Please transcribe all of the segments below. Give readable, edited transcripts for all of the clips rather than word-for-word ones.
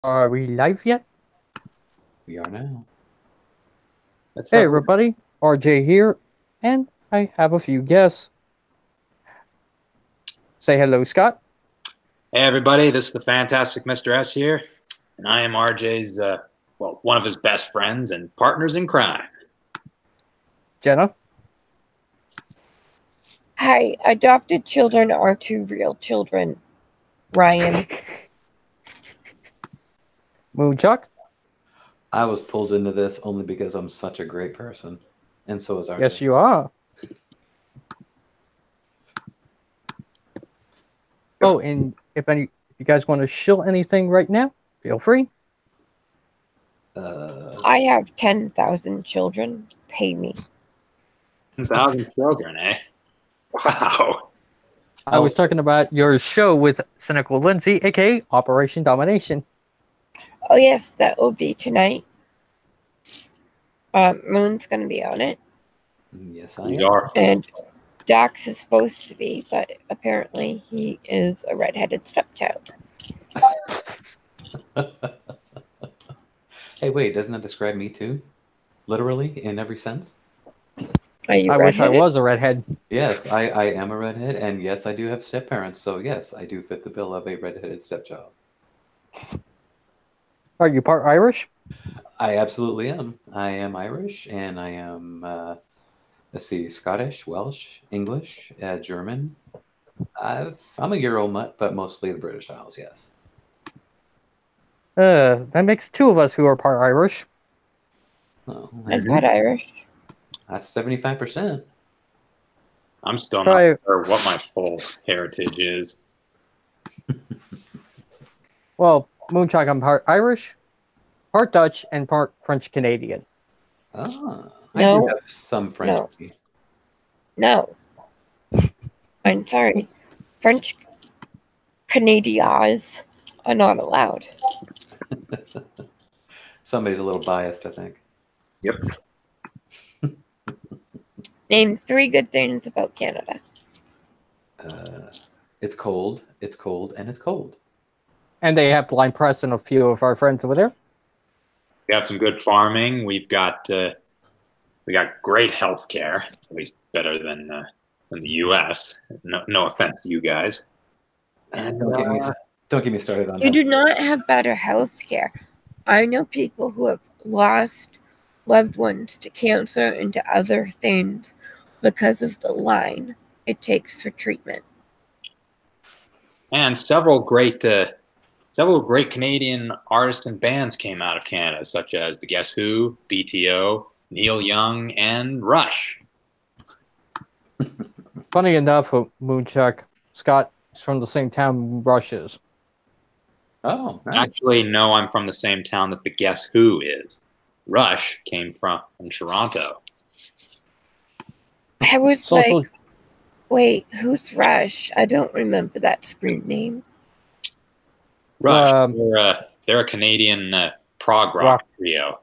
Are we live yet? We are now. Hey everybody, RJ here, and I have a few guests. Say hello, Scott. Hey everybody, this is the fantastic Mr. S here, and I am RJ's, one of his best friends and partners in crime. Jenna. Hi, adopted children are two real children. Ryan. Moonchuck. I was pulled into this only because I'm such a great person, and so is RJ. Yes, you are. Oh, and if you guys want to shill anything right now, feel free. I have 10,000 children. Pay me. 10,000 children, eh? Wow. I was talking about your show with Cynical Lindsay, aka Operation Domination. Oh yes, that will be tonight. Moon's gonna be on it. Yes, I You am. are. And Dax is supposed to be, but apparently he is a redheaded stepchild. Hey, wait, doesn't that describe me too? Literally, in every sense? Are you I wish I redheaded? was a redhead. Yes, I am a redhead, and yes, I do have step-parents, so yes, I do fit the bill of a redheaded stepchild. Are you part Irish? I absolutely am. I am Irish, and I am, let's see, Scottish, Welsh, English, German. I'm a Euro mutt, but mostly the British Isles, yes. That makes two of us who are part Irish. Oh, I'm part Irish. that's 75%. I'm still not sure what my full heritage is. Well, Moonchuck, I'm part Irish, part Dutch, and part French Canadian. Ah, No. I do have some French. No. I'm sorry. French Canadians are not allowed. Somebody's a little biased, I think. Yep. Name 3 good things about Canada. It's cold, and it's cold. And they have blind press and a few of our friends over there. We have some good farming. We got great health care, at least better than the U.S. No offense to you guys. And don't get me started on. You do not have better health care. I know people who have lost loved ones to cancer and to other things because of the line it takes for treatment. And several great Canadian artists and bands came out of Canada, such as the Guess Who, BTO, Neil Young, and Rush. Funny enough, Moonchuck, Scott is from the same town Rush is. Oh, nice. Actually, no, I'm from the same town that the Guess Who is. Rush came from Toronto. I was like, wait, who's Rush? I don't remember that screen name. Rush, they're a Canadian prog rock trio.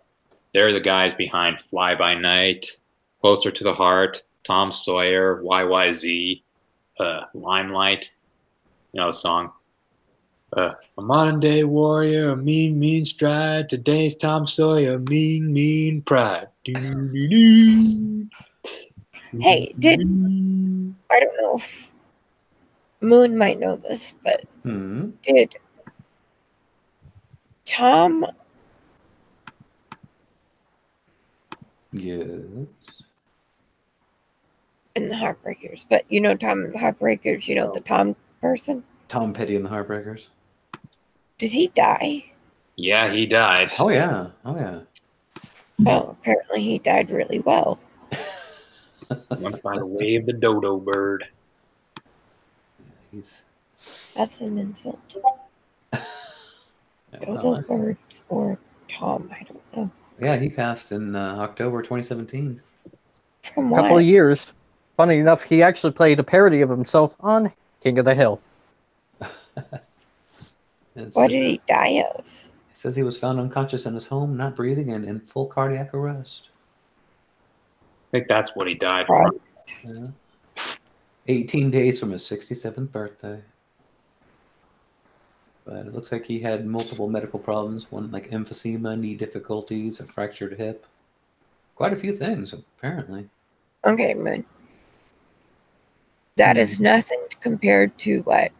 They're the guys behind Fly By Night, Closer to the Heart, Tom Sawyer, YYZ, Limelight. You know the song. A modern day warrior, a mean stride. Today's Tom Sawyer, mean pride. Hey, I don't know if Moon might know this, but did Tom? Yes. In the Heartbreakers, but you know Tom and the Heartbreakers, you know the Tom person? Tom Petty and the Heartbreakers. Did he die? Yeah, he died. Oh yeah, oh yeah. Oh, apparently he died really well. Went by the way of the dodo bird. That's an insult. Dodo birds or Tom, I don't know. Yeah, he passed in October 2017. From what? A couple of years. Funny enough, he actually played a parody of himself on King of the Hill. What did he die of? It says he was found unconscious in his home, not breathing, and in full cardiac arrest. I think that's what he died from. Yeah. 18 days from his 67th birthday. But it looks like he had multiple medical problems. One like emphysema, knee difficulties, a fractured hip. Quite a few things, apparently. Okay, Moon. That is nothing compared to what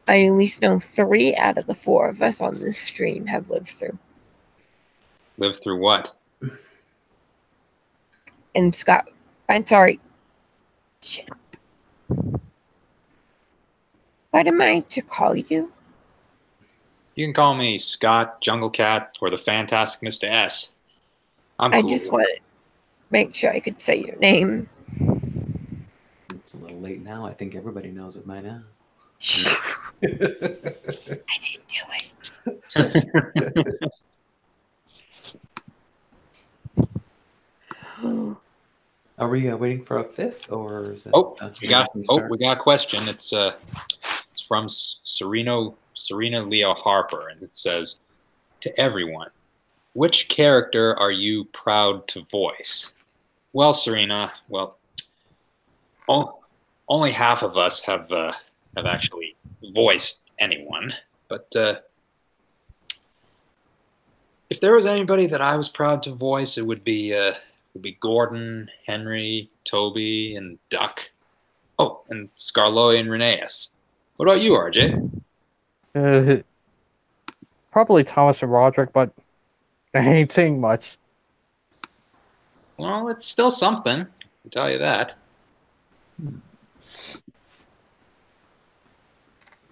I at least know 3 out of the 4 of us on this stream have lived through. Lived through what? And Scott, I'm sorry. Shit. What am I to call you? You can call me Scott, Jungle Cat, or the Fantastic Mr. S. I'm I cool. just wanted to make sure I could say your name. It's a little late now. I think everybody knows it by now. Shh. I didn't do it. Are we waiting for a fifth, or is it? We got a question. It's from Serena Leo Harper, and it says, "To everyone, which character are you proud to voice?" Well, Serena, only half of us have actually voiced anyone, but if there was anybody that I was proud to voice, it would be Gordon, Henry, Toby, and Duck. Oh, and Scarloy and Rheneas. What about you, RJ? Probably Thomas and Roderick, but I ain't saying much. Well, it's still something. I can tell you that.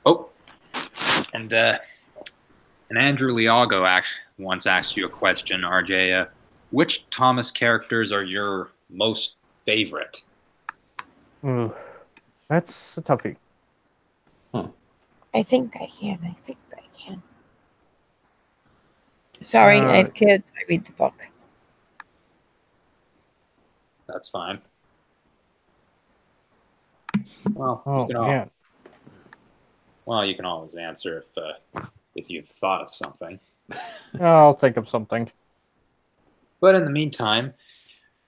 Oh, and Andrew Liago once asked you a question, RJ. Which Thomas characters are your most favorite? That's a toughie. Huh. I think I can. Sorry, I have kids. I read the book. That's fine. Well, you can always answer if you've thought of something. I'll think of something. But in the meantime,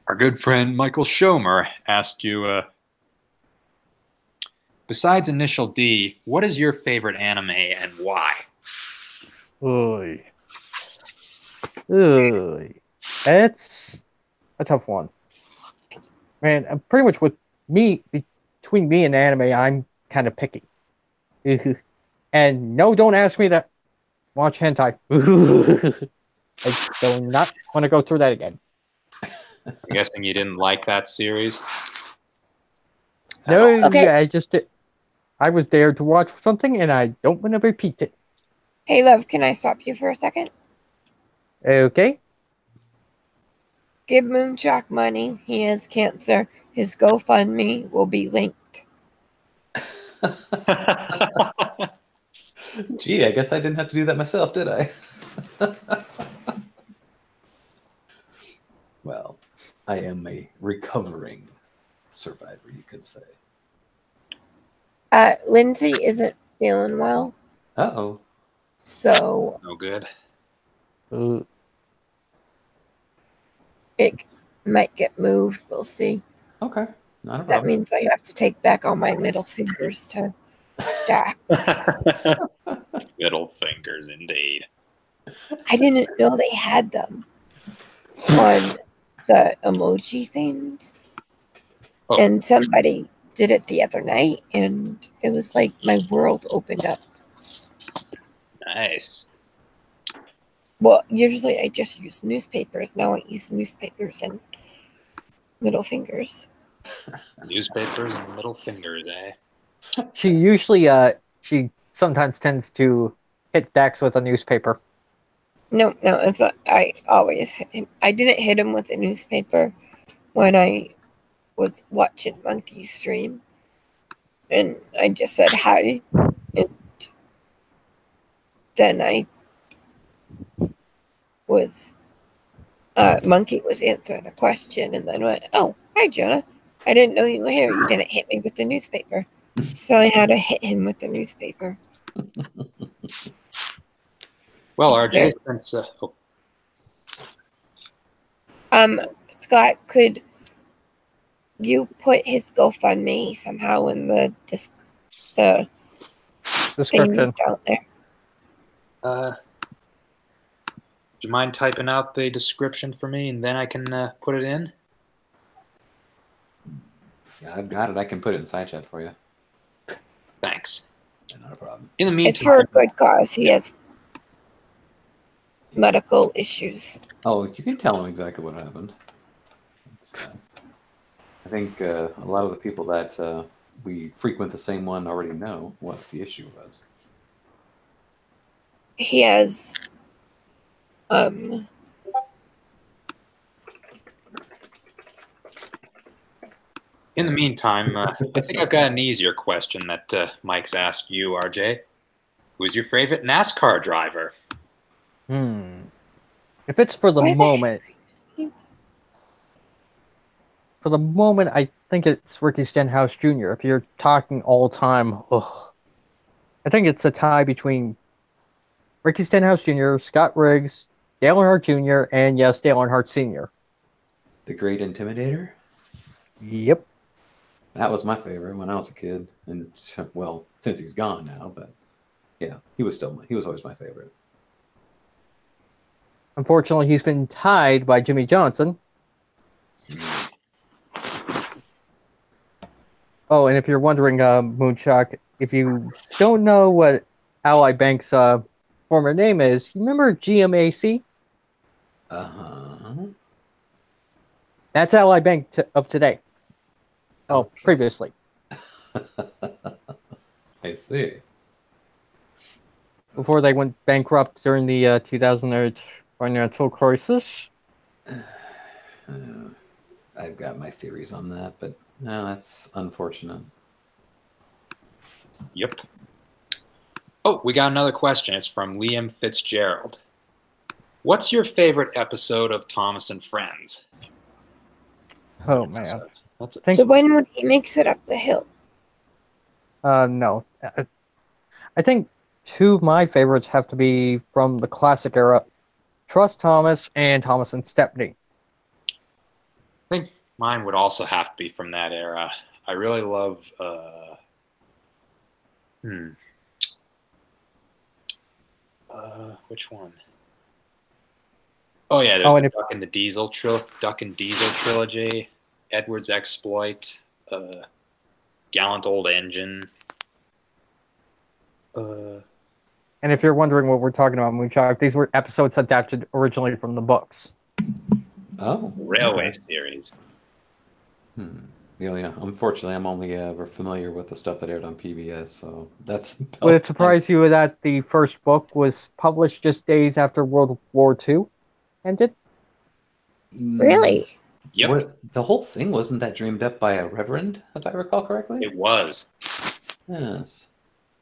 our good friend Michael Schomer asked you, besides Initial D, what is your favorite anime and why? It's a tough one. Man, pretty much between me and anime, I'm kind of picky. And no, don't ask me to watch hentai. I do not want to go through that again. I'm guessing you didn't like that series? No, okay. I was there to watch something, and I don't want to repeat it. Hey, love, can I stop you for a second? Okay. Give Moonshock money. He has cancer. His GoFundMe will be linked. Gee, I guess I didn't have to do that myself, did I? Well, I am a recovering survivor, you could say. Lindsay isn't feeling well. Uh-oh. So... No good. It might get moved. We'll see. Okay. Not a problem. That means I have to take back all my middle fingers to Dax. Middle fingers, indeed. I didn't know they had them on the emoji things. Oh. And somebody did it the other night, and it was like my world opened up. Nice. Well, usually I just use newspapers. Now I use newspapers and middle fingers. Newspapers and middle fingers, eh? She sometimes tends to hit Dax with a newspaper. No, it's not. I always hit him. I didn't hit him with a newspaper when I was watching Monkey's stream. And I just said hi. And then Monkey was answering a question, and then went, "Oh, hi, Jonah. I didn't know you were here. You didn't hit me with the newspaper." So I had to hit him with the newspaper. Well, RJ, since Scott, could you put his GoFundMe somehow in the description. out there. Do you mind typing out the description for me, and then I can put it in? Yeah, I've got it. I can put it in side chat for you. Thanks. Yeah, not a problem. In the meantime, It's for a good cause. He has medical issues. Oh, you can tell him exactly what happened. I think a lot of the people that we frequent the same one already know what the issue was. He has in the meantime, I think I've got an easier question that Mike's asked you, RJ. Who's your favorite NASCAR driver? If it's for the moment, I think it's Ricky Stenhouse Jr. If you're talking all time, I think it's a tie between Ricky Stenhouse Jr., Scott Riggs, Dale Earnhardt Jr., and yes, Dale Earnhardt Sr. The Great Intimidator? Yep. That was my favorite when I was a kid. And, well, since he's gone now, but yeah, he was always my favorite. Unfortunately, he's been tied by Jimmy Johnson. Oh, and if you're wondering, Moonshock, if you don't know what Ally Bank's former name is, you remember GMAC? Uh-huh. That's Ally Bank of today. Oh, Okay. previously. I see. Before they went bankrupt during the 2008 financial crisis. I've got my theories on that, but no, that's unfortunate. Yep. Oh, we got another question. It's from Liam Fitzgerald. What's your favorite episode of Thomas and Friends? Oh, man. That's the one when he makes it up the hill. No. I think two of my favorites have to be from the classic era. Trust Thomas and Thomas and Stepney. I think mine would also have to be from that era. I really love which one? Oh yeah, there's the Duck and Diesel trilogy, Edward's Exploit, Gallant Old Engine. And if you're wondering what we're talking about, Moonshock, these were episodes adapted originally from the books. Oh, Railway series. Yeah. Unfortunately, I'm only ever familiar with the stuff that aired on PBS, so that's. Would it surprise you that the first book was published just days after World War II ended? Really? Yep. The whole thing wasn't that dreamed up by a reverend, if I recall correctly? It was. Yes.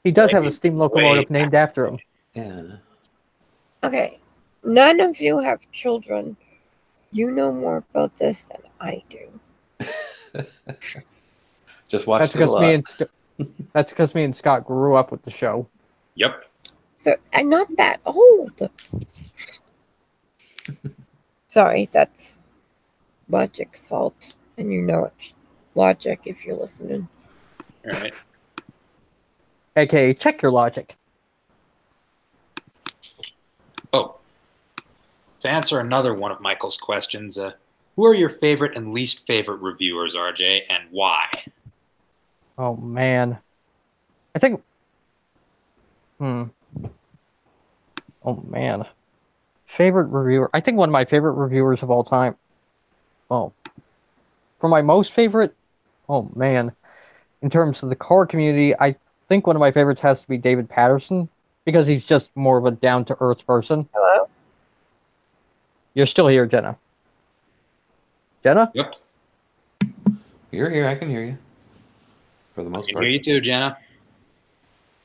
He does have a steam locomotive named after him. Yeah. Okay. None of you have children. You know more about this than I do. Just watch That's because me and Scott grew up with the show. Yep. So I'm not that old. Sorry, that's Logic's fault. And you know it's Logic if you're listening. All right. AKA, check your logic. Oh. To answer another one of Michael's questions, who are your favorite and least favorite reviewers, RJ, and why? Oh, man. I think... Oh, man. Favorite reviewer? I think one of my favorite reviewers of all time. Oh. For my most favorite? Oh, man. In terms of the car community, I think one of my favorites has to be David Patterson, because he's just more of a down-to-earth person. Hello? You're still here, Jenna. Jenna? Yep. You're here. I can hear you. For the most part. I can hear you too, Jenna.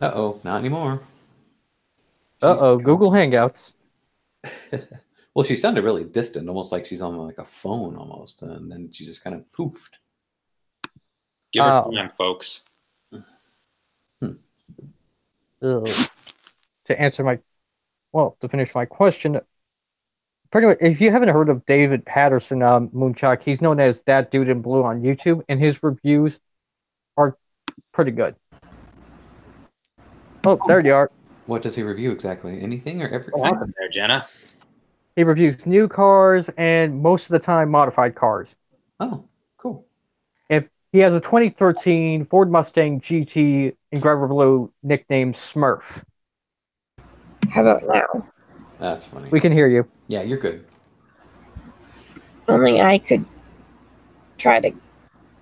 Uh-oh. Not anymore. Uh-oh. Google Hangouts. Well, she sounded really distant, almost like she's on like a phone almost. And then she just kind of poofed. Give her time, folks. To finish my question, pretty much, if you haven't heard of David Patterson, Moonchuck, he's known as That Dude in Blue on YouTube, and his reviews are pretty good. Oh, there you are. What does he review exactly? Anything or everything? What happened there, Jenna? He reviews new cars and most of the time modified cars. Oh, cool. If he has a 2013 Ford Mustang GT in Grabber Blue nicknamed Smurf. How about now? That's funny. We can hear you. Yeah, you're good. Only I could try to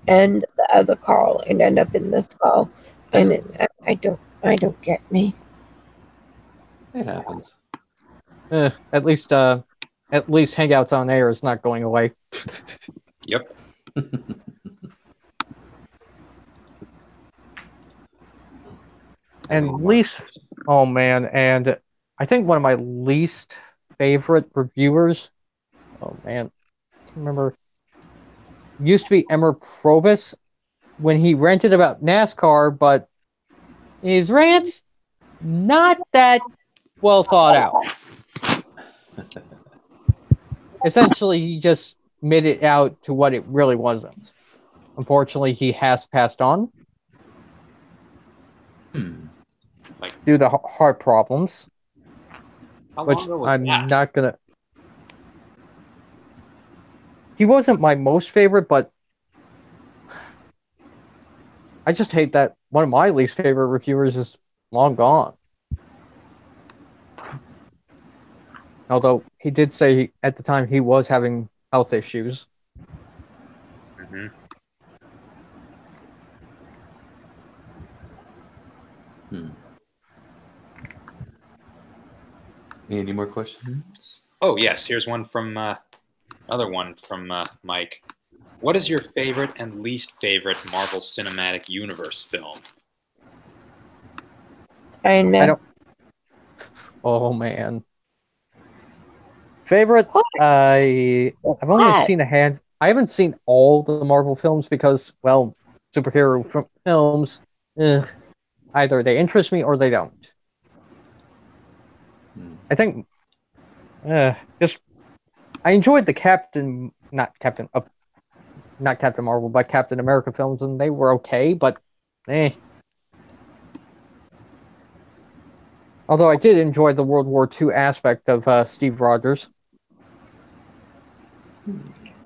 end the other call and end up in this call, and I don't get me. It happens. At least Hangouts on Air is not going away. Yep. And least, oh man, and I think one of my least favorite reviewers, oh man, I can't remember, used to be Emmer Probus when he ranted about NASCAR, but his rants, not that well thought out. Essentially, he just made it out to what it really wasn't. Unfortunately, he has passed on due to heart problems, which I'm not gonna. He wasn't my most favorite, but I just hate that one of my least favorite reviewers is long gone. Although he did say at the time he was having health issues. Mm-hmm. Any more questions? Oh, yes. Here's one from another one from Mike. What is your favorite and least favorite Marvel Cinematic Universe film? I know. I don't. Oh man. Favorite? I've only seen a hand. I haven't seen all the Marvel films because, well, superhero films, either they interest me or they don't. I think, just I enjoyed the not Captain Marvel, but Captain America films, and they were okay, but Although I did enjoy the World War II aspect of Steve Rogers.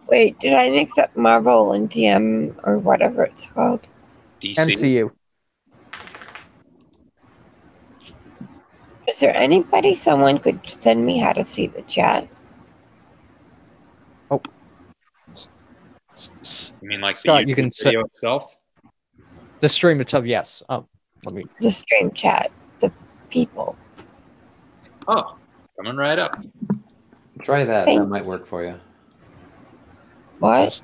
Wait, did I mix up Marvel and DM or whatever it's called? DC. MCU. Is there anybody someone could send me how to see the chat? Oh. You mean like Scott, the you can video itself? The stream itself, yes. Let me. The stream chat, the people. Oh, coming right up. Try that. That might work for you. What?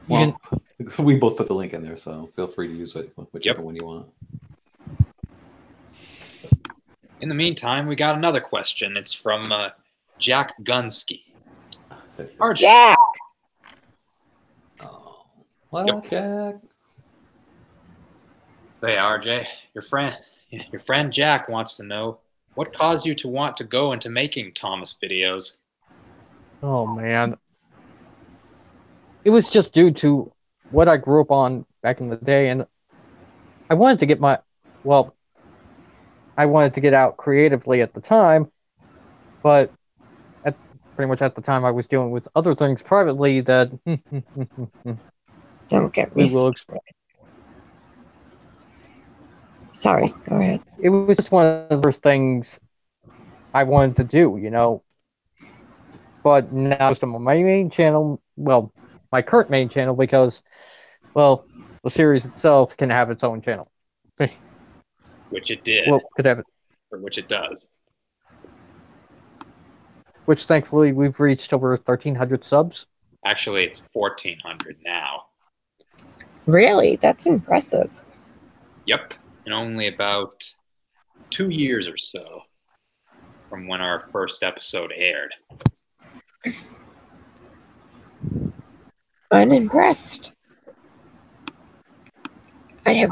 Well, we both put the link in there, so feel free to use whichever one you want. In the meantime, we got another question. It's from Jack Gunsky. RJ. Jack! Oh, well, Jack. Hey, RJ, your friend Jack wants to know, what caused you to want to go into making Thomas videos? Oh, man. It was just due to what I grew up on back in the day, and I wanted to get I wanted to get out creatively at the time, but pretty much at the time I was dealing with other things privately that don't get me. We will explain. Sorry, go ahead. It was just one of the first things I wanted to do, you know. But now it's on my main channel, well, my current main channel, because, well, the series itself can have its own channel. Which it did. Well, could have it. Or which it does. Which, thankfully, we've reached over 1,300 subs. Actually, it's 1,400 now. Really? That's impressive. Yep. In only about 2 years or so from when our first episode aired. Unimpressed. I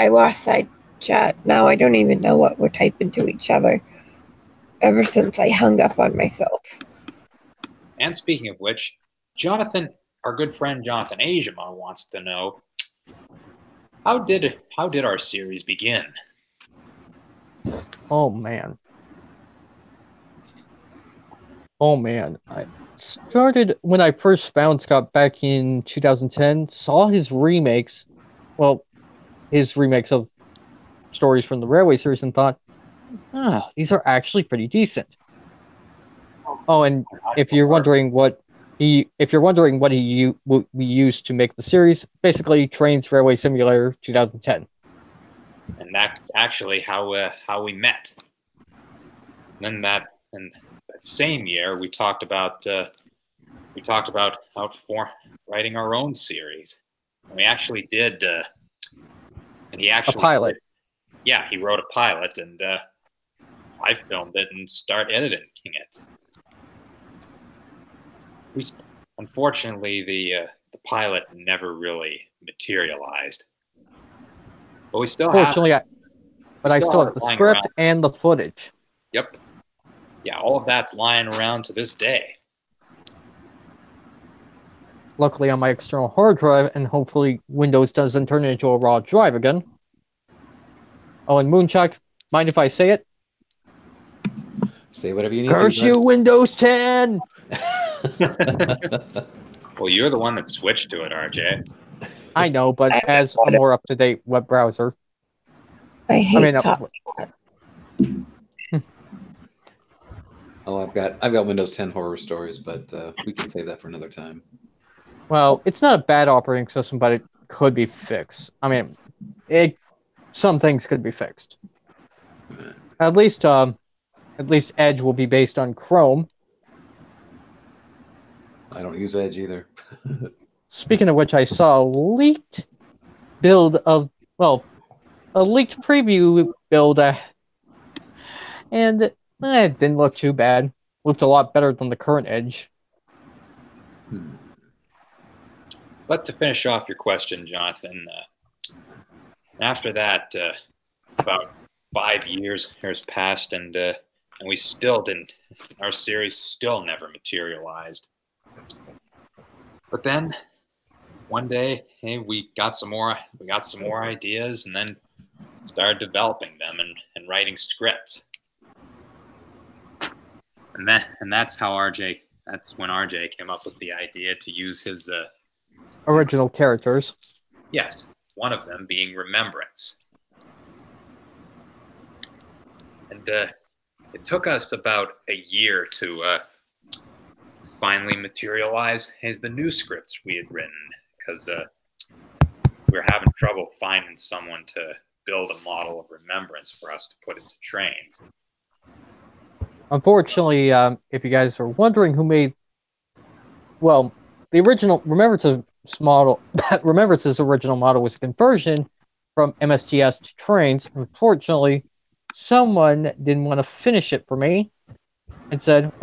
lost side chat. Now I don't even know what we're typing to each other ever since I hung up on myself. And speaking of which, Jonathan, our good friend Jonathan Asiama wants to know, How did our series begin? Oh man. Oh man. I started when I first found Scott back in 2010, saw his remakes, well, his remakes of stories from the Railway series and thought, these are actually pretty decent. Oh, and if you're wondering what we used to make the series, basically Trains Railway Simulator 2010. And that's actually how we met. And then that same year, we talked about writing our own series. And we actually did, and he actually a pilot. He wrote a pilot, and I filmed it and started editing it. Unfortunately, the pilot never really materialized. But we still have. I still have the script and the footage. Yep. Yeah, all of that's lying around to this day. Luckily on my external hard drive, and hopefully Windows doesn't turn it into a raw drive again. Oh, and Moonchuck, mind if I say it? Say whatever you need. Curse you, Windows 10! Well, you're the one that switched to it, RJ. I know, but as a more up-to-date web browser. I hate Oh, I've got Windows 10 horror stories, but we can save that for another time. Well, it's not a bad operating system, but it could be fixed. I mean, some things could be fixed. At least Edge will be based on Chrome. I don't use Edge either. Speaking of which, I saw a leaked build of, well, a leaked preview build, and it didn't look too bad. Looked a lot better than the current Edge. But to finish off your question, Jonathan, after that, about 5 years has passed, and we still didn't. Our series still never materialized. But then, one day, hey, we got some more ideas, and then started developing them and writing scripts. And that's how RJ. That's when RJ came up with the idea to use his original characters. Yes, one of them being Remembrance. And it took us about a year to finally materialize the new scripts we had written, because we were having trouble finding someone to build a model of Remembrance for us to put into Trains. Unfortunately, if you guys are wondering who made, well, the original Remembrance's original model was a conversion from MSTS to Trains. Unfortunately, someone didn't want to finish it for me and said,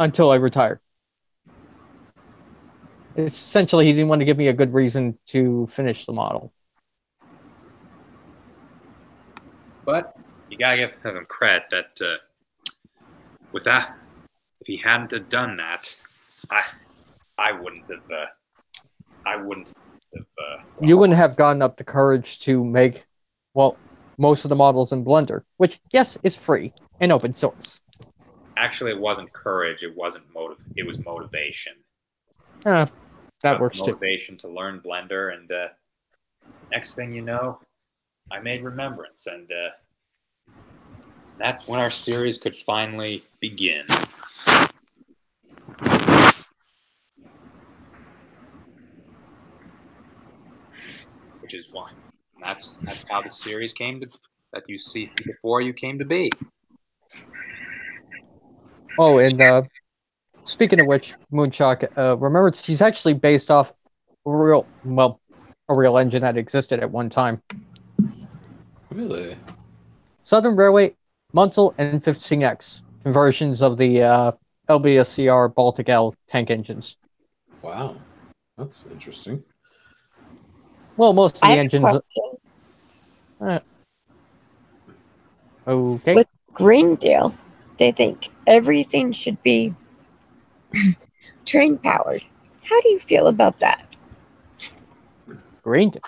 until I retired. Essentially, he didn't want to give me a good reason to finish the model. But you gotta give him credit that with that, if he hadn't have done that, I wouldn't have. You wouldn't have gotten up the courage to make, well, most of the models in Blender, which, yes, is free and open source. Actually, it wasn't courage. It wasn't it was motivation. That works too. Motivation to learn Blender, and next thing you know, I made Remembrance, and that's when our series could finally begin. Which is why that's how the series came to, that you see before you came to be. Oh, and speaking of which, Moonchuck, remember, he's actually based off a real engine that existed at one time. Really? Southern Railway, Munsell, and 15X conversions of the LBSCR Baltic L tank engines. Wow, that's interesting. Well, most of the engines. Okay. With Greendale, they think everything should be train powered. How do you feel about that? Green Deal.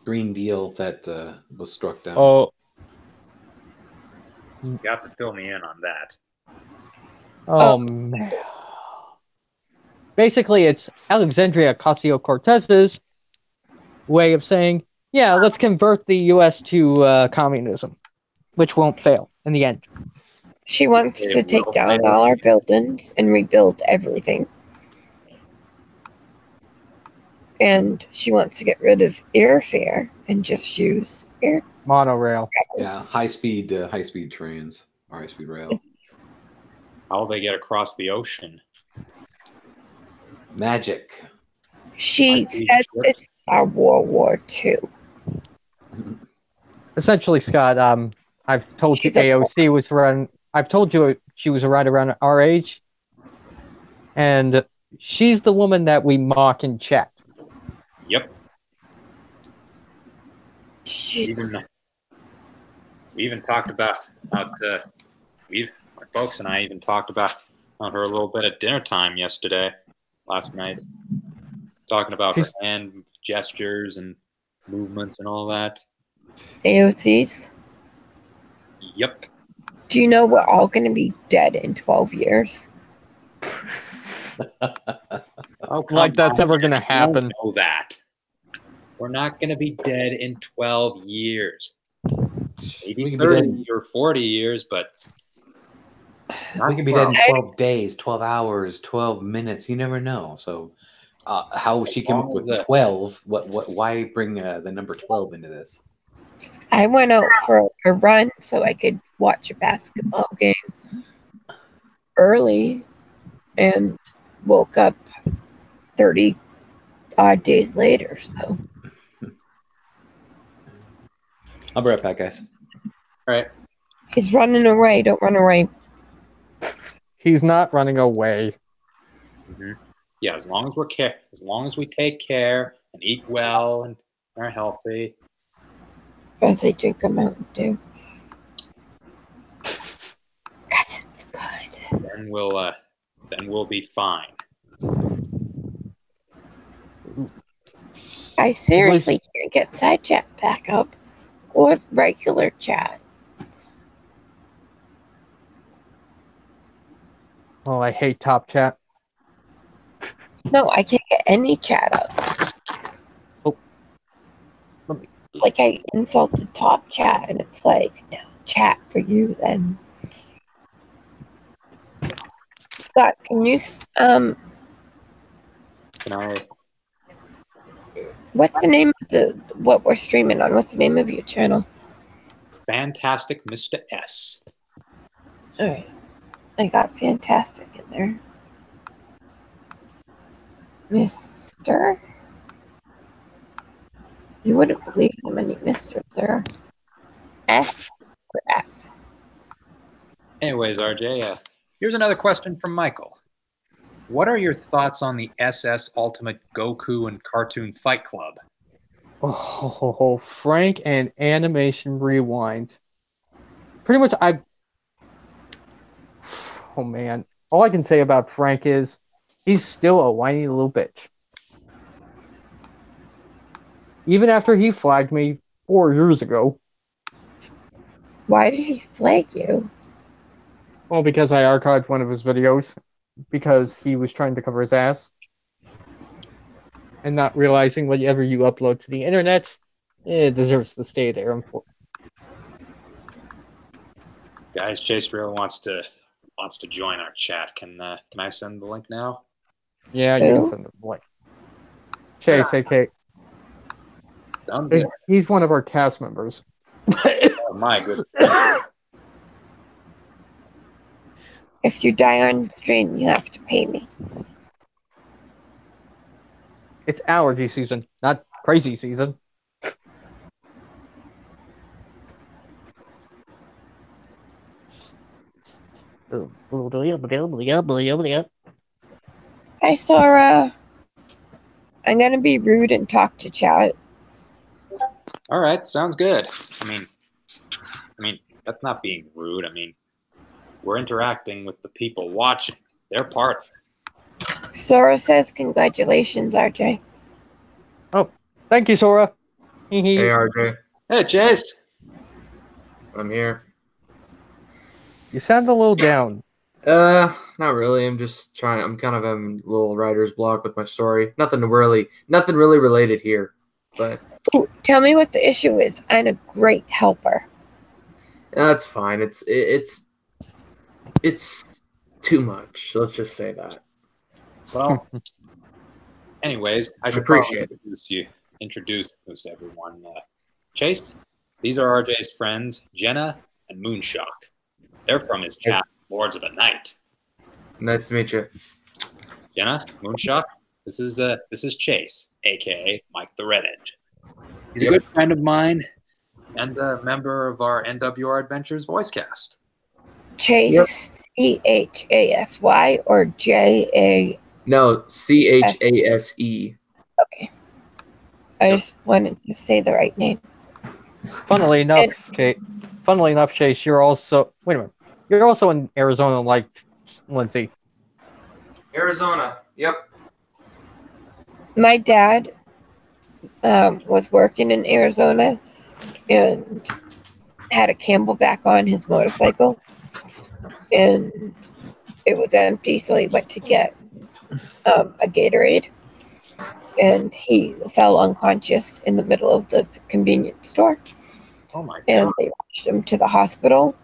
Green Deal that was struck down. Oh, You have to fill me in on that. man. Basically, it's Alexandria Ocasio-Cortez's way of saying, yeah, let's convert the U.S. to communism, which won't fail in the end. She wants to take down all our buildings and rebuild everything. And she wants to get rid of airfare and just use air monorail. Yeah, high-speed trains or high-speed rail. How will they get across the ocean? Magic. She said it's our World War II. Essentially, Scott, I've told you AOC was around. I've told you she was around our age, and she's the woman that we mock in chat. Yep. We even talked about my folks and I even talked about her a little bit at dinner time last night, talking about her hand gestures and movements and all that. AOC's? Yep. Do you know we're all going to be dead in 12 years? Like that's ever going to happen. Know that. We're not going to be dead in 12 years. Maybe 30 or 40 years, but we can be dead in 12 days, 12 hours, 12 minutes. You never know. So how she came up with 12, why bring the number 12 into this? I went out for a run so I could watch a basketball game early and woke up 30 odd days later. So I'll be right back, guys. All right. He's running away. Don't run away. He's not running away. Mm-hmm. Yeah, as long as we take care and eat well and are healthy. As I drink a Mountain Dew. Because it's good. Then we'll be fine. I seriously can't get side chat back up or regular chat. Oh, I hate top chat. No, I can't get any chat up. Oh. Like I insulted top chat and it's like, no, chat for you then. Scott, can you Can I? What's the name of what we're streaming on? What's the name of your channel? Fantastic Mr. S. All right. I got fantastic in there. Mr. You wouldn't believe how many Misters there are. S or F? Anyways, RJ, here's another question from Michael. What are your thoughts on the SS Ultimate Goku and Cartoon Fight Club? Oh, Frank and Animation Rewind. Pretty much, oh man, all I can say about Frank is he's still a whiny little bitch. Even after he flagged me 4 years ago. Why did he flag you? Well, because I archived one of his videos because he was trying to cover his ass. And not realizing whatever you upload to the internet, it deserves to stay there. Guys, Chase really wants to join our chat. Can I send the link now? Yeah, you can send the link. Chase, AK. Sounds good. He's one of our cast members. Oh, my goodness. If you die on stream, you have to pay me. It's allergy season, not crazy season. Hi, Sora. I'm gonna be rude and talk to chat. All right, sounds good. I mean, that's not being rude. I mean, we're interacting with the people watching. They're part of it. Sora says, congratulations, RJ. Oh, Thank you, Sora. Hey, RJ. Hey, Chase. I'm here. You sound a little down. Not really. I'm just trying. I'm kind of having a little writer's block with my story. Nothing really related here. But Ooh, tell me what the issue is. I'm a great helper. that's fine. It's too much. Let's just say that. Well, anyways, I should appreciate probably introduce everyone. Chase, these are RJ's friends, Jenna and Moonshock. They're from his chapter, Lords of the Night. Nice to meet you. Jenna, Moonshock, this is Chase, aka Mike the Red Edge. He's a good friend of mine and a member of our NWR Adventures voice cast. Chase, C-H-A-S-Y or J-A? No, C-H-A-S-E. Okay. I just wanted to say the right name. Funnily enough, Chase, you're also... Wait a minute. You're also in Arizona like Lindsay. Arizona. Yep. My dad was working in Arizona and had a Camelback on his motorcycle, and it was empty, so he went to get a Gatorade, and he fell unconscious in the middle of the convenience store. Oh my God. And they rushed him to the hospital,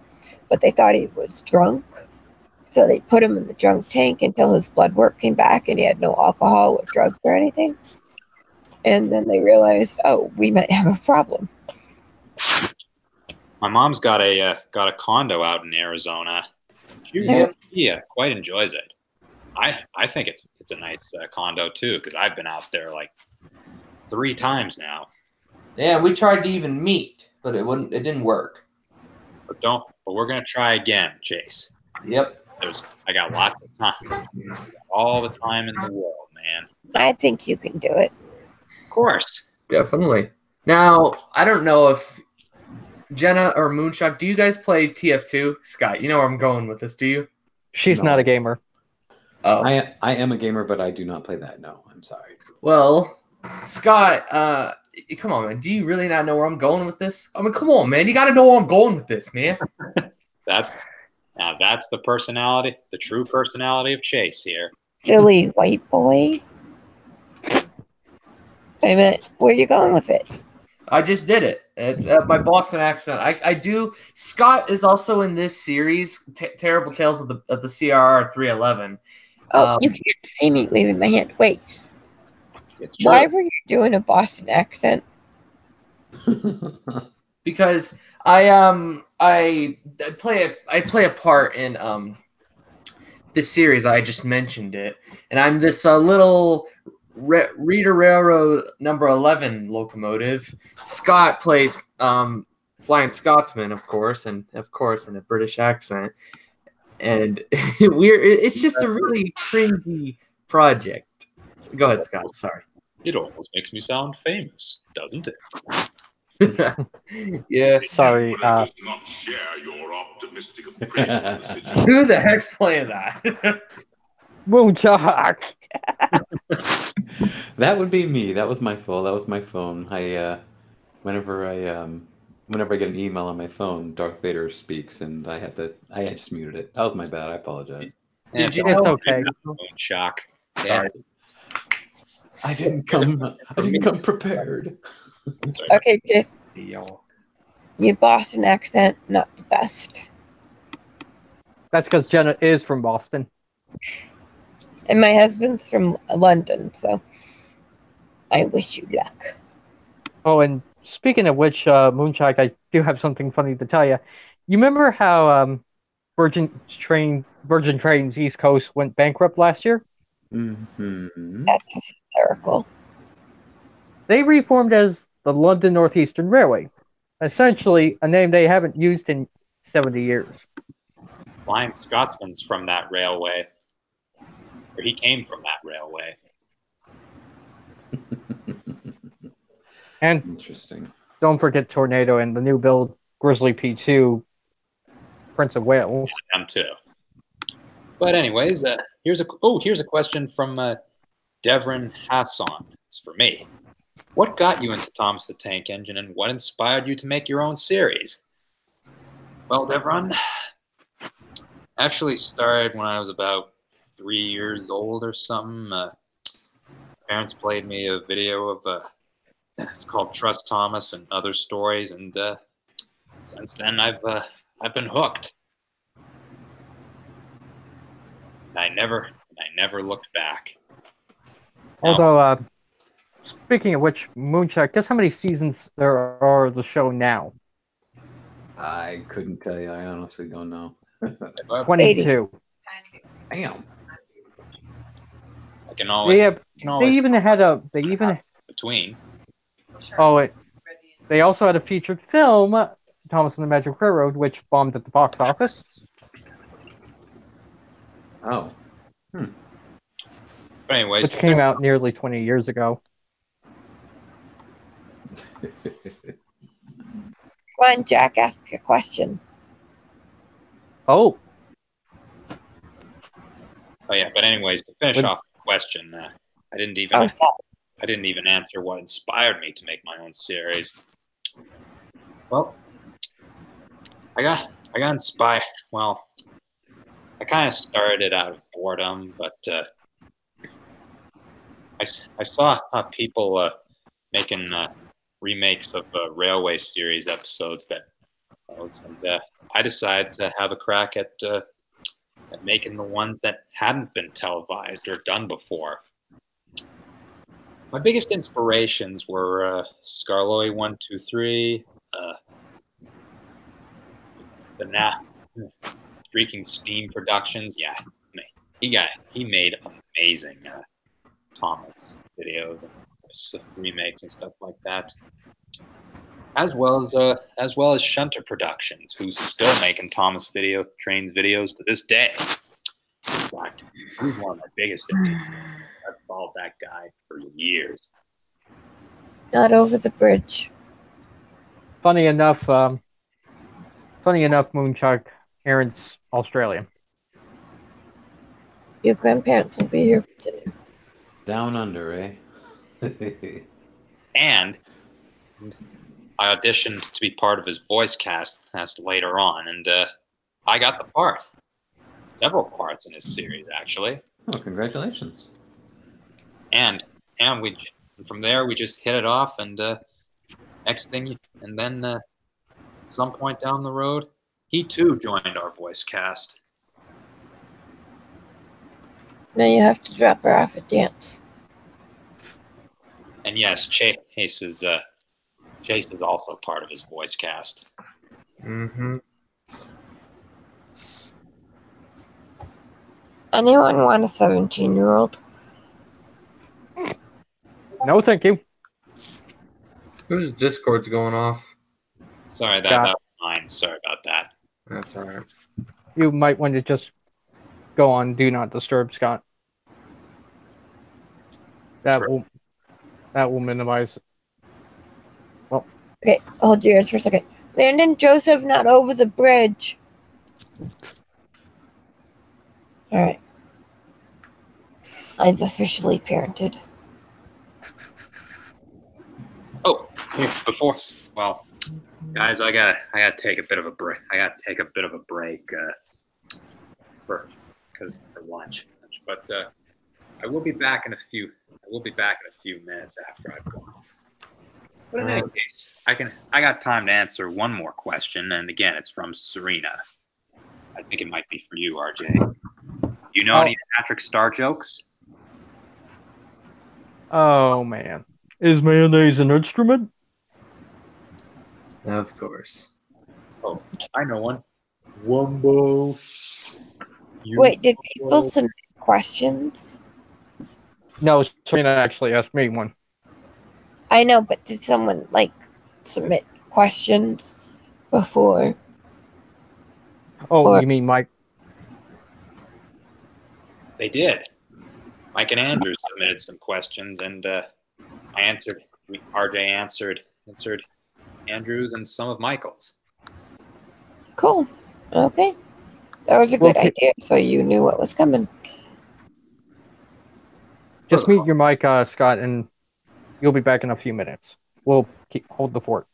but they thought he was drunk, so they put him in the drunk tank until his blood work came back and he had no alcohol or drugs or anything. And then they realized, oh, we might have a problem. My mom's got a condo out in Arizona. She quite enjoys it. I think it's a nice condo too, because I've been out there like 3 times now. Yeah, we tried to even meet, but it didn't work. But we're gonna try again, Chase. Yep. I got lots of time. All the time in the world, man. I think you can do it. Of course. Definitely. Now, I don't know if Jenna or Moonshock, do you guys play TF2? Scott, you know where I'm going with this, do you? She's not a gamer. Oh. I am a gamer, but I do not play that. No, I'm sorry. Well, Scott, come on, man. Do you really not know where I'm going with this? I mean, come on, man. You got to know where I'm going with this, man. That's the personality, the true personality of Chase here. Silly white boy. Wait a minute. Where are you going with it? I just did it. It's my Boston accent. I do. Scott is also in this series, Terrible Tales of the CRR 311. Oh, you can't see me waving my hand. Wait. It's true. Why were you doing a Boston accent? Because I play a part in this series. I just mentioned it, and I'm this little Reader Railroad number 11 locomotive. Scott plays Flying Scotsman, of course, and in a British accent. And it's just a really cringy project. Go ahead, Scott. Sorry. It almost makes me sound famous, doesn't it? Yeah. Sorry. Who the heck's playing that? Moonshock. That would be me. That was my fault. That was my phone. Whenever I get an email on my phone, Darth Vader speaks, and I just muted it. That was my bad. I apologize. Did you It's know? okay. Shock. Sorry. I didn't come prepared. Okay, just your Boston accent, not the best. That's because Jenna is from Boston. And my husband's from London, so I wish you luck. Oh, and speaking of which, Moonshock, I do have something funny to tell you. You remember how Virgin Trains East Coast went bankrupt last year? Mm-hmm. That's hysterical. They reformed as the London Northeastern Railway, essentially a name they haven't used in 70 years. Flying Scotsman's from that railway. Or he came from that railway. And Interesting. don't forget Tornado and the new build Grizzly P2 Prince of Wales. Them too. But anyways, here's a question from Devrin Hassan. It's for me. What got you into Thomas the Tank Engine, and what inspired you to make your own series? Well, Devron, actually started when I was about 3 years old or something. Parents played me a video of it's called Trust Thomas and Other Stories, and since then I've been hooked. And I never looked back. Although, speaking of which, Moonshot, guess how many seasons there are of the show now? I couldn't tell you. I honestly don't know. 22. Damn. I can always They even had a between. They also had a featured film, Thomas and the Magic Railroad, which bombed at the box office. Oh. But anyways, which came out nearly 20 years ago. Come on, Jack, ask a question. Oh. Oh yeah, but anyways, to finish off the question, I didn't even answer what inspired me to make my own series. Well, I got inspired. Well, I kind of started out of boredom, but I saw people making remakes of Railway series episodes and I decided to have a crack at making the ones that hadn't been televised or done before. My biggest inspirations were Scarloy 123, the Streaking Steam Productions. Yeah, he made amazing Thomas videos and remakes and stuff like that. As well as Shunter Productions, who's still making Thomas Trains videos to this day. In fact, he's one of my biggest inspirations. I've followed that guy for years. Not over the bridge. Funny enough, Moonchuck Aaron's Australian. Your grandparents will be here for dinner. Down under, eh? And I auditioned to be part of his voice cast later on, and I got the part. Several parts in his series, actually. Oh, congratulations! And from there we just hit it off, and then at some point down the road, he too joined our voice cast. Now you have to drop her off at dance. And yes, Chase is also part of his voice cast. Mm-hmm. Anyone want a 17-year-old? No, thank you. Whose Discord's going off? Sorry, that was mine. Sorry about that. That's all right. You might want to just go on Do Not Disturb, Scott. That will minimize. Well, okay, hold your ears for a second. Landon Joseph, not over the bridge. All right. I've officially parented. Oh, guys, I gotta take a bit of a break. For lunch. But I will be back in a few minutes after I've gone. But in any case, I got time to answer one more question, and again, it's from Serena. I think it might be for you, RJ. You know any Patrick Star jokes? Oh man, is mayonnaise an instrument? Of course. Oh, I know one. Wumbo. Wait, did people submit questions? No, Serena actually asked me one. I know, but did someone submit questions before? Oh, you mean Mike? They did. Mike and Andrew submitted some questions, and I answered. RJ answered Andrew's and some of Michael's. Cool. Okay. That was a good idea, so you knew what was coming. Just mute your mic, Scott, and You'll be back in a few minutes. We'll hold the fort.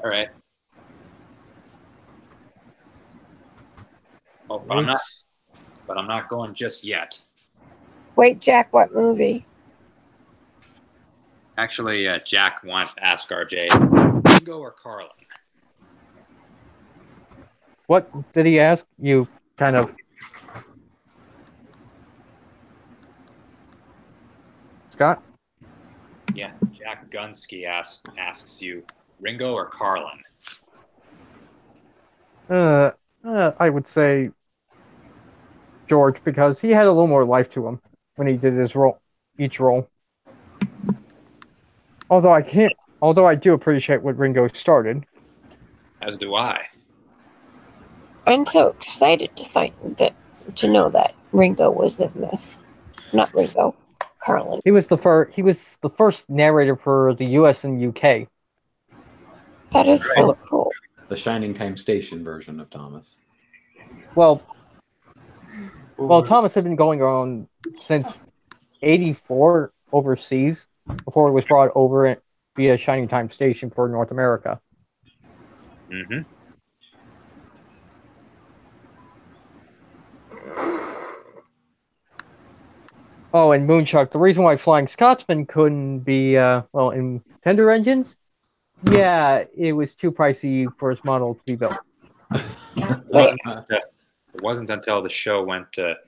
All right. Oh, but I'm not going just yet. Wait, Jack, what movie? Actually, Jack wants to ask RJ, Ringo or Carlin? What did he ask? You kind of... Scott? Yeah, Jack Gunsky asks you, Ringo or Carlin? I would say George, because he had a little more life to him when he did each role. Although I do appreciate what Ringo started. As do I. I'm so excited to know that Ringo was in this. Not Ringo, Carlin. He was the first narrator for the US and UK. That is so cool. The Shining Time Station version of Thomas. Well, Thomas had been going on since '84 overseas before it was brought over via Shining Time Station for North America. Mm-hmm. Oh, and Moonchuck, the reason why Flying Scotsman couldn't be, in tender engines, yeah, it was too pricey for his model to be built. It wasn't until the show went, it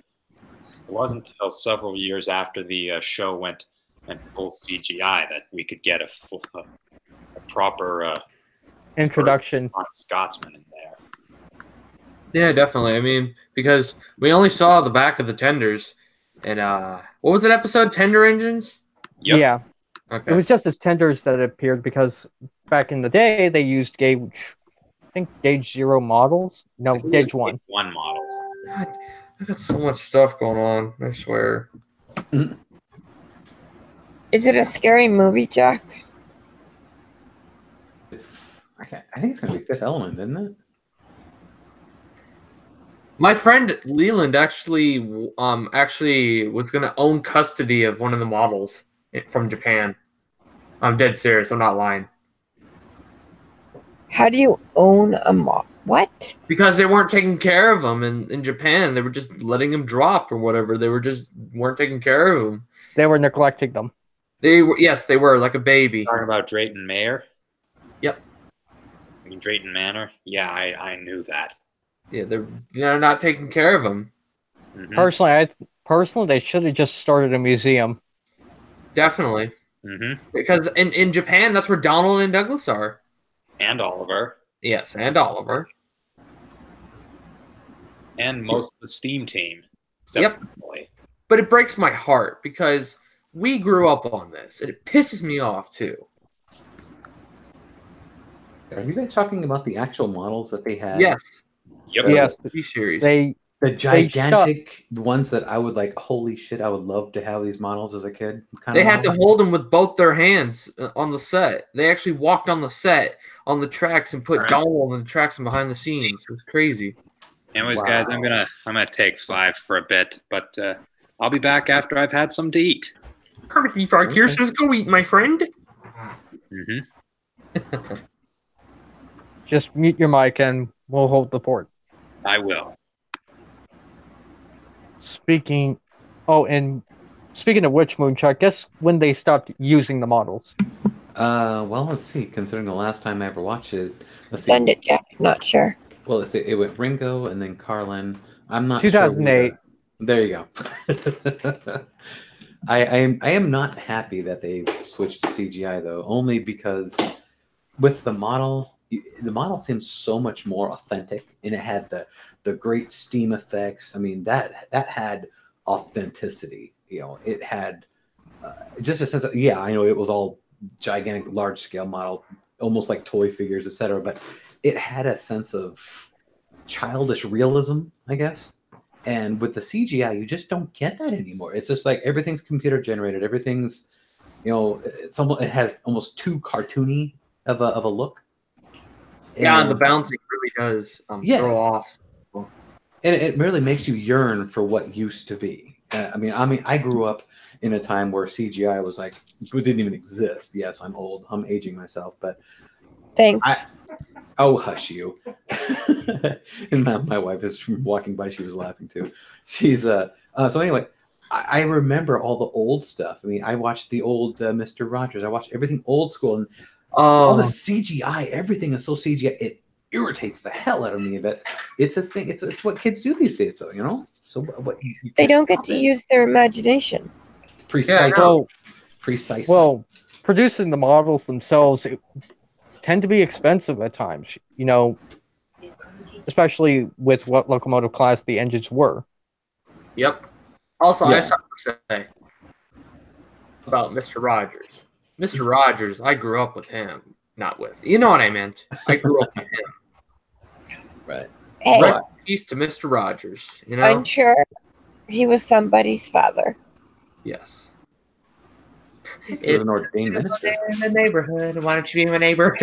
wasn't until several years after the show went full CGI that we could get a proper introduction on Scotsman in there. Yeah, definitely. I mean, because we only saw the back of the tenders. And what was that episode? Tender engines? Yep. Yeah. Okay. It was just as tenders that appeared because back in the day they used gauge 0 models. No, gauge 1. Gauge 1 models. God, I got so much stuff going on, I swear. Is it a scary movie, Jack? I think it's going to be Fifth Element, isn't it? My friend Leland actually was going to own custody of one of the models from Japan. I'm dead serious. I'm not lying. How do you own a model? What? Because they weren't taking care of them in Japan. They were just letting them drop or whatever. They weren't taking care of them. They were neglecting them. They were like a baby. Talking about Drayton Mayor? Yep. I mean Drayton Manor? Yeah, I knew that. Yeah, they're not taking care of them. Mm-hmm. Personally, they should have just started a museum. Definitely. Mm-hmm. Because in Japan, that's where Donald and Douglas are. And Oliver. Yes, and Oliver. And most of the Steam team. Yep. But it breaks my heart because we grew up on this, and it pisses me off too. Are you guys talking about the actual models that they had? Yes. Yep. Yes. The series. The gigantic ones that I would like, holy shit, I would love to have these models as a kid. They had to hold them with both their hands on the set. They actually walked on the set, on the tracks, and put Donald on the tracks and behind the scenes. It was crazy. Anyways, guys, I'm gonna take 5 for a bit, but I'll be back after I've had some to eat. Kermit Frog here says, "Go eat, my friend." Mm-hmm. Just mute your mic and we'll hold the fort. I will. Speaking of which, Moonchuck, guess when they stopped using the models? Well, let's see. Considering the last time I ever watched it, let's see. Send it, Jack. Not sure. Well, let's see. It went Ringo and then Carlin. I'm not 2008. sure. There you go. I am not happy that they switched to CGI though, only because with the model seems so much more authentic, and it had the great steam effects. I mean, that had authenticity. You know, it had just a sense of, yeah, I know it was all gigantic, large scale model, almost like toy figures, etc. But it had a sense of childish realism, I guess. And with the CGI, you just don't get that anymore. It's just like everything's computer generated. Everything's, you know, it has almost too cartoony of a look. Yeah, and the bouncing really does throw off. And it really makes you yearn for what used to be. I mean, I grew up in a time where CGI was like, it didn't even exist. Yes, I'm old. I'm aging myself, but Thanks. oh, hush you. And my wife is walking by. She was laughing too. She's so anyway. I remember all the old stuff. I mean, I watched the old Mr. Rogers. I watched everything old school, and all the CGI. Everything is so CGI. It irritates the hell out of me. But it's a thing. It's what kids do these days, though. You know. So what? They don't get to use their imagination. Precisely. Yeah, Precisely. Well, producing the models themselves tend to be expensive at times. You know, especially with what locomotive class the engines were. Yep. Also, Yeah. I have something to say about Mr. Rogers. Mr. Rogers, I grew up with him. Not with. You know what I meant. I grew up with him. Right. Hey, Rest in peace to Mr. Rogers. You know? I'm sure he was somebody's father. Yes. He was an ordained minister. In the neighborhood. Why don't you be my neighbor?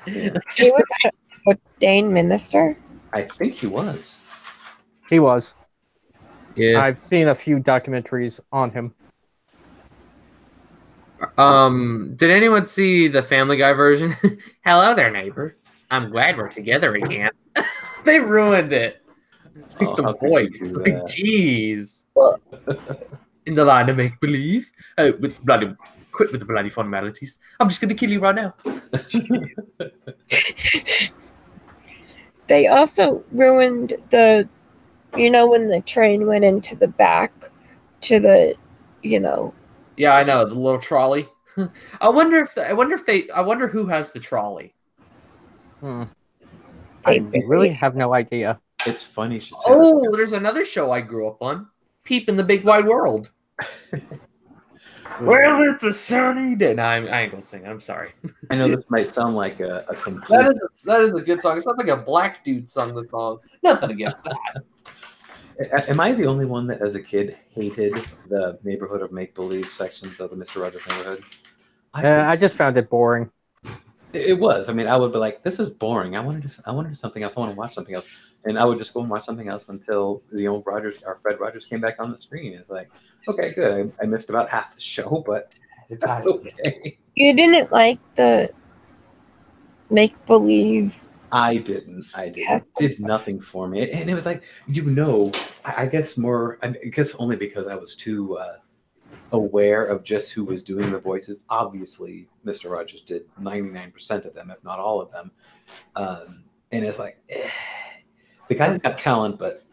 He was an ordained minister. I think he was. He was. Yeah. I've seen a few documentaries on him. Did anyone see the Family Guy version? Hello there, neighbor. I'm glad we're together again. They ruined it. Like Oh, the how could you voice. do Like, that? jeez. In the line of make believe. Quit with the bloody formalities. I'm just gonna kill you right now. They also ruined the, when the train went into the back to the, Yeah, I know, the little trolley. I wonder who has the trolley. I really have no idea. It's funny. You should say Oh, that. there's another show I grew up on. Peep in the Big Wide World. Well, it's a sunny day. No, I ain't gonna sing it. I'm sorry. I know this might sound like a complete. That is a good song. It sounds like a black dude sung the song. Nothing against that. Am I the only one that, as a kid, hated the neighborhood of make believe sections of the Mr. Rogers neighborhood? I just found it boring. It was. I mean, I would be like, "This is boring. I want to do something else. I want to watch something else," and I would just go and watch something else until the old Rogers, or Fred Rogers, came back on the screen. It's like, okay, good. I missed about half the show, but that's okay. You didn't like the make-believe. I didn't. Yeah. It did nothing for me, and it was like, I guess only because I was too aware of just who was doing the voices. Obviously, Mr. Rogers did 99% of them, if not all of them, and it's like, the guy's got talent, but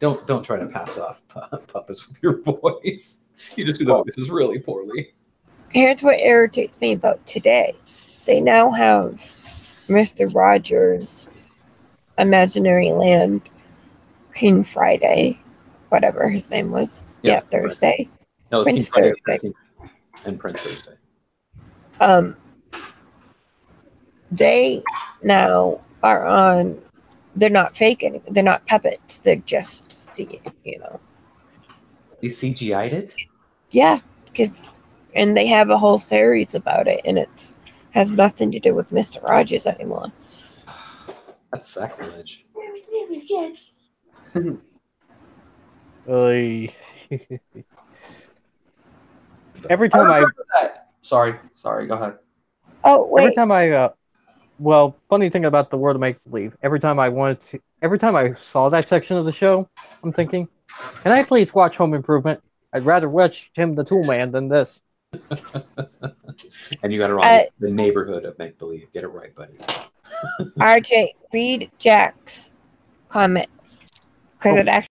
don't try to pass off puppets with your voice. You just do the voices really poorly. Here's what irritates me about today. They now have Mr. Rogers' Imaginary Land, King Friday, whatever his name was. Yes, yeah, Thursday. No, it's Prince King Thursday. Friday and Prince Thursday. They now are on. They're not fake anymore. They're not puppets. They're just They CGI'd it? Yeah, and they have a whole series about it, and has nothing to do with Mr. Rogers anymore. That's sacrilege. Every time Sorry, go ahead. Oh wait. Every time funny thing about the world of make believe. Every time I saw that section of the show, I'm thinking, can I please watch Home Improvement? I'd rather watch Tim the Tool Man than this. And you got it wrong. The neighborhood of make believe. Get it right, buddy. RJ, read Jack's comment because it actually